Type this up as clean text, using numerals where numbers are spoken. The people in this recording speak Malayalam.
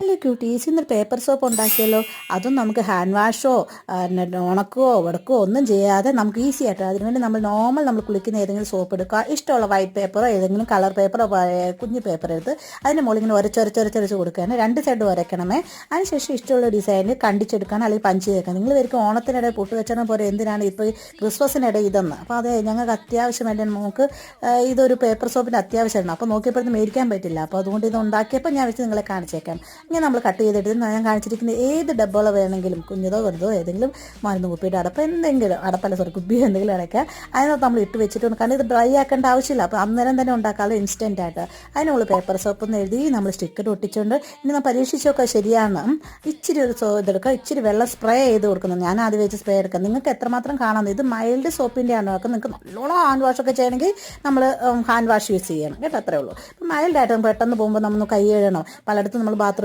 അല്ലേ ക്യൂട്ടി, ഈസിന്നൊരു പേപ്പർ സോപ്പ് ഉണ്ടാക്കിയല്ലോ. അതും നമുക്ക് ഹാൻഡ് വാഷോ ഉണക്കോ വെടുക്കോ ഒന്നും ചെയ്യാതെ നമുക്ക് ഈസി ആയിട്ട്, അതിനുവേണ്ടി നമ്മൾ കുളിക്കുന്ന ഏതെങ്കിലും സോപ്പ് എടുക്കുക, ഇഷ്ടമുള്ള വൈറ്റ് പേപ്പറോ ഏതെങ്കിലും കളർ പേപ്പറോ കുഞ്ഞ് പേപ്പർ എടുത്ത് അതിൻ്റെ മുകളിൽ ഇങ്ങനെ ഉരച്ചൊരച്ചൊരച്ചൊരച്ച് കൊടുക്കുകയാണ്. രണ്ട് സൈഡ് ഉരയ്ക്കണമേ. അതിനുശേഷം ഇഷ്ടമുള്ള ഡിസൈനിൽ കണ്ടിച്ചെടുക്കണം, അല്ലെങ്കിൽ പഞ്ച് ചെയ്തേക്കാം. നിങ്ങൾ വരിക്കും ഓണത്തിനിടെ പൊട്ട് വെച്ചണം പോലെ എന്തിനാണ് ഇപ്പോൾ ഈ ക്രിസ്മസിനിടെ ഇതെന്ന്. അപ്പോൾ അതെ, ഞങ്ങൾക്ക് അത്യാവശ്യം വേണ്ടി നമുക്ക് ഇതൊരു പേപ്പർ സോപ്പിൻ്റെ അത്യാവശ്യമാണ്. അപ്പോൾ നോക്കിയപ്പോഴത്തെ മേടിക്കാൻ പറ്റില്ല. അപ്പോൾ അതുകൊണ്ട് ഇത് ഉണ്ടാക്കിയപ്പോൾ ഞാൻ വെച്ച് നിങ്ങളെ കാണിച്ചേക്കാം. ഇങ്ങനെ നമ്മൾ കട്ട് ചെയ്തെടുത്ത് ഞാൻ കാണിച്ചിരിക്കുന്ന ഏത് ഡബ്ബകൾ വേണമെങ്കിലും, കുഞ്ഞതോ വലുതോ, ഏതെങ്കിലും മരുന്ന് കുപ്പിയുടെ അടപ്പ് എന്തെങ്കിലും അടപ്പല്ല കുപ്പിയോ എന്തെങ്കിലും അടയ്ക്കുക. അതിനകത്ത് നമ്മൾ ഇട്ട് വെച്ചിട്ട്, കാരണം ഇത് ഡ്രൈ ആക്കേണ്ട ആവശ്യമില്ല. അപ്പോൾ അന്നേരം തന്നെ ഉണ്ടാക്കാതെ ഇൻസ്റ്റൻ്റ് ആയിട്ട് അതിനുള്ള പേപ്പർ സോപ്പ് എന്ന് എഴുതി നമ്മൾ സ്റ്റിക്കർ ഒട്ടിച്ചുകൊണ്ട് ഇനി നമ്മൾ പരീക്ഷിച്ചൊക്കെ ശരിയാണ്. ഇച്ചിരി ഒരു ഇതെടുക്കുക, ഇച്ചിരി വെള്ളം സ്പ്രേ ചെയ്ത് കൊടുക്കുന്നത്. ഞാൻ ആദ്യം വെച്ച് സ്പ്രേ എടുക്കാം. നിങ്ങൾക്ക് എത്രമാത്രം കാണാമെന്ന്. ഇത് മൈൽഡ് സോപ്പിൻ്റെ ആണ്. അപ്പോൾ നിങ്ങൾക്ക് നല്ലോണം ഹാൻഡ് വാഷൊക്കെ ചെയ്യണമെങ്കിൽ നമ്മൾ ഹാൻഡ് വാഷ് യൂസ് ചെയ്യണം കേട്ടോ, അത്രേ ഉള്ളൂ. ഇപ്പം മൈൽഡായിട്ട് പെട്ടെന്ന് പോകുമ്പോൾ നമ്മൾ കൈ കഴുകണം. പലയിടത്തും നമ്മൾ ബാത്റൂം